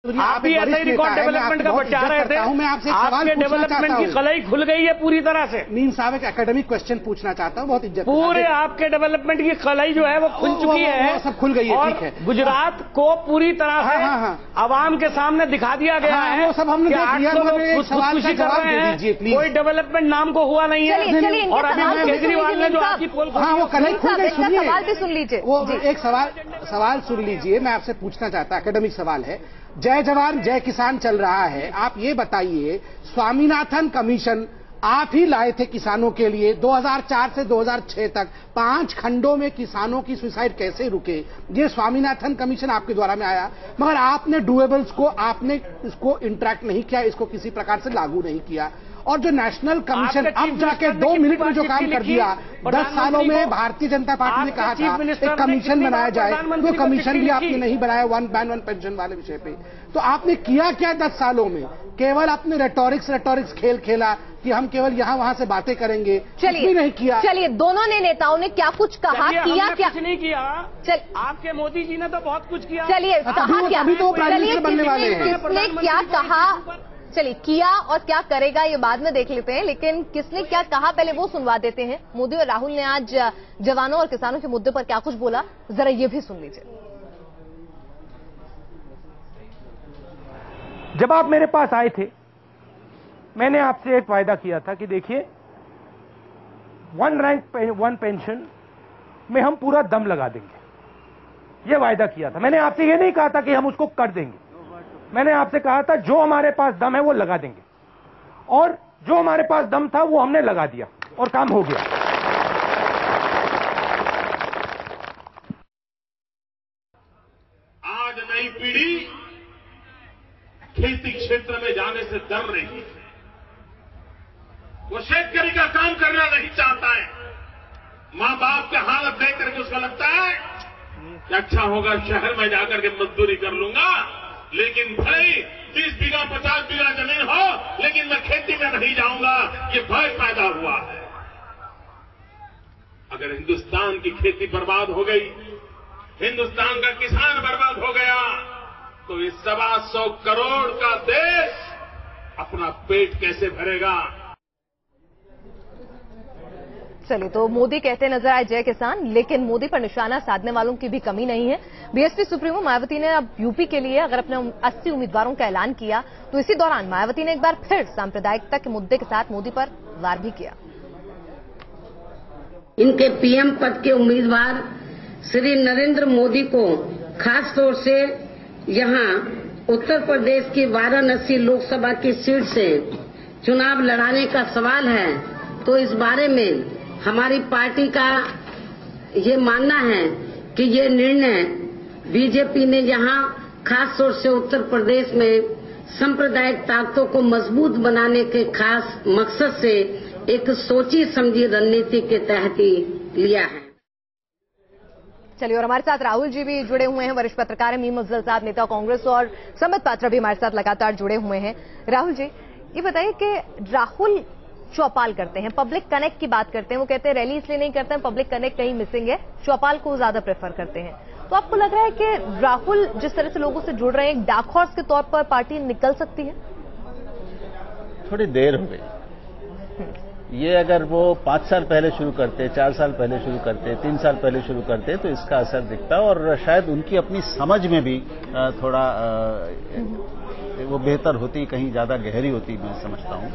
आप ही ऐसे ही record development का बचा रहे थे। मैं आपसे आपके डेवलपमेंट की कलाई खुल गई है पूरी तरह से। मीन साहब एक एकेडमिक क्वेश्चन पूछना चाहता हूँ, बहुत इज्जत। पूरे आपके डेवलपमेंट की कलाई जो है वो खुल चुकी है, सब खुल गई है, ठीक है। गुजरात को पूरी तरह से आवाम के सामने दिखा दिया गया है। वो सब हमने देख लिया। खुदकुशी कर रहे हैं, कोई डेवलवेपमेंट नाम को हुआ नहीं है। और अभी केजरीवाल ने जो आपकी पोल वो कलाई खुल गई, सवाल भी सुन लीजिए। वो एक सवाल सुन लीजिए, मैं आपसे पूछना चाहता, एकेडमिक सवाल है। जय जवान जय किसान चल रहा है, आप ये बताइए, स्वामीनाथन कमीशन आप ही लाए थे किसानों के लिए। 2004 से 2006 तक 5 खंडों में किसानों की सुसाइड कैसे रुके, ये स्वामीनाथन कमीशन आपके द्वारा में आया, मगर आपने डुएबल्स को, आपने इसको इंटरैक्ट नहीं किया, इसको किसी प्रकार से लागू नहीं किया। और जो नेशनल कमीशन अब जाके 2 मिनट में जो काम कर दिया, 10 सालों में भारतीय जनता पार्टी ने कहा था एक कमीशन बनाया जाए, वो कमीशन भी आपने नहीं बनाया, वन बैन वन पेंशन वाले विषय पे। तो आपने किया क्या 10 सालों में? केवल आपने रेटोरिक्स खेल खेला कि हम केवल यहाँ वहाँ से बातें करेंगे, चलिए नहीं किया। चलिए, दोनों नेताओं ने क्या कुछ कहा, किया क्या? कुछ नहीं किया। आपके मोदी जी ने तो बहुत कुछ किया। चलिए, कहा क्या? अभी तो प्राइम मिनिस्टर बनने वाले हैं। किसने क्या कहा? चलिए, किया और क्या करेगा ये बाद में देख लेते हैं, लेकिन किसने क्या कहा पहले वो सुनवा देते हैं। मोदी और राहुल ने आज जवानों और किसानों के मुद्दे पर क्या कुछ बोला, जरा ये भी सुन लीजिए। जब आप मेरे पास आए थे, मैंने आपसे एक वायदा किया था कि देखिए, 1 रैंक 1 पेंशन में हम पूरा दम लगा देंगे, ये वायदा किया था। मैंने आपसे ये नहीं कहा था कि हम उसको कर देंगे, मैंने आपसे कहा था जो हमारे पास दम है वो लगा देंगे, और जो हमारे पास दम था वो हमने लगा दिया और काम हो गया। आज नई पीढ़ी खेती क्षेत्र में जाने से डर रही है, वो शेतकरी का काम करना नहीं चाहता है। मां बाप के हालत देख करके उसको लगता है कि अच्छा होगा शहर में जाकर के मजदूरी कर लूंगा, लेकिन भाई 20 बीघा 50 बीघा जमीन हो, लेकिन मैं खेती में नहीं जाऊंगा, ये भय पैदा हुआ है। अगर हिंदुस्तान की खेती बर्बाद हो गई, हिंदुस्तान का किसान बर्बाद हो गया, तो इस 125 करोड़ का देश अपना पेट कैसे भरेगा? चलिए, तो मोदी कहते नजर आए जय किसान, लेकिन मोदी पर निशाना साधने वालों की भी कमी नहीं है। बीएसपी सुप्रीमो मायावती ने अब यूपी के लिए अगर अपने 80 उम्मीदवारों का ऐलान किया, तो इसी दौरान मायावती ने एक बार फिर सांप्रदायिकता के मुद्दे के साथ मोदी पर वार भी किया। इनके पीएम पद के उम्मीदवार श्री नरेंद्र मोदी को खास तौर से यहाँ उत्तर प्रदेश की वाराणसी लोकसभा की सीट से चुनाव लड़ाने का सवाल है, तो इस बारे में हमारी पार्टी का ये मानना है कि ये निर्णय बीजेपी ने यहाँ खास तौर से उत्तर प्रदेश में सांप्रदायिक ताकतों को मजबूत बनाने के खास मकसद से एक सोची समझी रणनीति के तहत ही लिया है। चलिए, और हमारे साथ राहुल जी भी जुड़े हुए हैं, वरिष्ठ पत्रकार हैं, मीम अफजल साहब नेता कांग्रेस, और संबित पात्रा भी हमारे साथ लगातार जुड़े हुए हैं। राहुल जी, ये बताइए कि राहुल चौपाल करते हैं, पब्लिक कनेक्ट की बात करते हैं, वो कहते हैं रैली इसलिए नहीं करते हैं, पब्लिक कनेक्ट कहीं मिसिंग है, चौपाल को ज्यादा प्रेफर करते हैं। तो आपको लग रहा है कि राहुल जिस तरह से लोगों से जुड़ रहे हैं, एक डार्क हॉर्स के तौर पर पार्टी निकल सकती है? थोड़ी देर हो गई। ये अगर वो 5 साल पहले शुरू करते, 4 साल पहले शुरू करते, 3 साल पहले शुरू करते, तो इसका असर दिखता, और शायद उनकी अपनी समझ में भी थोड़ा वो बेहतर होती, कहीं ज्यादा गहरी होती, मैं समझता हूं।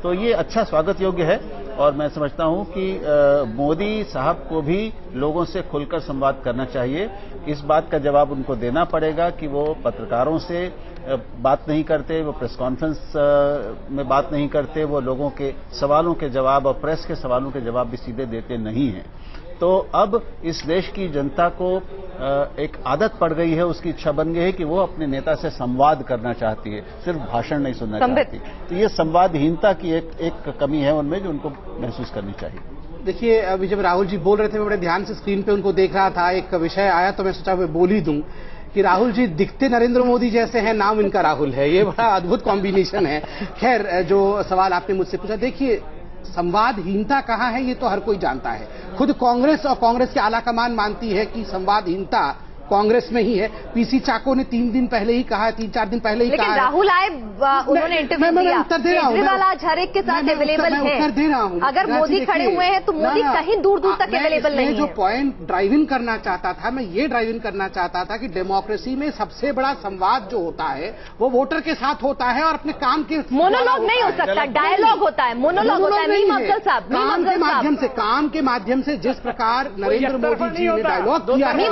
तो ये अच्छा स्वागत योग्य है, और मैं समझता हूं कि मोदी साहब को भी लोगों से खुलकर संवाद करना चाहिए। इस बात का जवाब उनको देना पड़ेगा कि वो पत्रकारों से बात नहीं करते, वो प्रेस कॉन्फ्रेंस में बात नहीं करते, वो लोगों के सवालों के जवाब और प्रेस के सवालों के जवाब भी सीधे देते नहीं हैं। तो अब इस देश की जनता को एक आदत पड़ गई है, उसकी इच्छा बन गई है कि वो अपने नेता से संवाद करना चाहती है, सिर्फ भाषण नहीं सुनना चाहती। तो ये संवादहीनता की एक कमी है उनमें, जो उनको महसूस करनी चाहिए। देखिए, अभी जब राहुल जी बोल रहे थे, मैं बड़े ध्यान से स्क्रीन पे उनको देख रहा था, एक विषय आया तो मैं सोचा मैं बोल ही दूं कि राहुल जी दिखते नरेंद्र मोदी जैसे हैं, नाम इनका राहुल है। ये बड़ा अद्भुत कॉम्बिनेशन है। खैर, जो सवाल आपने मुझसे पूछा, देखिए संवादहीनता कहाँ है ये तो हर कोई जानता है। खुद कांग्रेस और कांग्रेस की आलाकमान मानती है कि संवादहीनता कांग्रेस में ही है। पीसी चाको ने 3 दिन पहले ही कहा, 3-4 दिन पहले ही कहा। लेकिन राहुल आए, उन्होंने इंटरव्यू दिया, केजरीवाल आज हर एक के साथ अवेलेबल है। उत्तर दे रहा हूं। अगर मोदी खड़े हुए हैं तो मोदी कहीं दूर दूर तक अवेलेबल नहीं है। जो पॉइंट ड्राइव इन करना चाहता था, मैं ये ड्राइव इन करना चाहता था कि डेमोक्रेसी में सबसे बड़ा संवाद जो होता है वो वोटर के साथ होता है और अपने काम के मोनोलॉग नहीं हो सकता, डायलॉग होता है, मोनोलॉग होता है। मीम अफजल साहब, काम के माध्यम से जिस प्रकार नरेंद्र मोदी जी ने डायलॉग किया है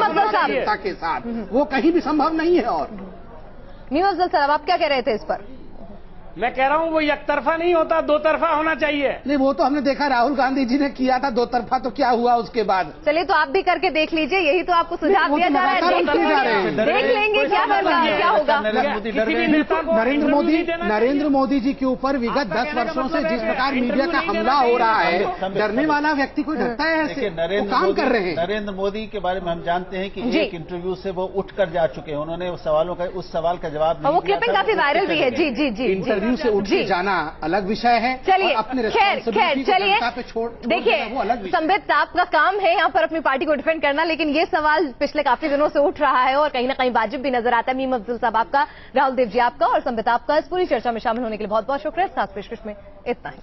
जनता के साथ, वो कहीं भी संभव नहीं है। और मीम अफजल साहब, आप क्या कह रहे थे इस पर? मैं कह रहा हूं वो एक तरफा नहीं होता, दो तरफा होना चाहिए। नहीं, वो तो हमने देखा राहुल गांधी जी ने किया था 2 तरफा, तो क्या हुआ उसके बाद? चलिए, तो आप भी करके देख लीजिए, यही तो आपको सुझाव दिया जा रहा है। देख लेंगे क्या होगा। नरेंद्र मोदी जी के ऊपर विगत 10 वर्षों से जिस प्रकार मीडिया का हमला हो रहा है, डरने वाला व्यक्ति कोई डरता है ऐसे? काम कर रहे हैं। नरेंद्र मोदी के बारे में हम जानते हैं कि एक इंटरव्यू से वो उठकर जा चुके हैं। उन्होंने उस सवाल का जवाब नहीं दिया। वो क्लिपिंग काफी वायरल भी है। जी जी जी, इंटरव्यू से उठ के जाना अलग विषय है। चलिए, अपने खैर चलिए, देखिए, देखिए, संबित साहब का काम है यहाँ पर अपनी पार्टी को डिफेंड करना, लेकिन ये सवाल पिछले काफी दिनों से उठ रहा है और कहीं ना कहीं वाजिब भी नजर आता है। मीम अफजल साहब आपका, राहुल देव जी आपका और संबित आपका इस पूरी चर्चा में शामिल होने के लिए बहुत बहुत शुक्रिया। साथ पेशकश में इतना ही।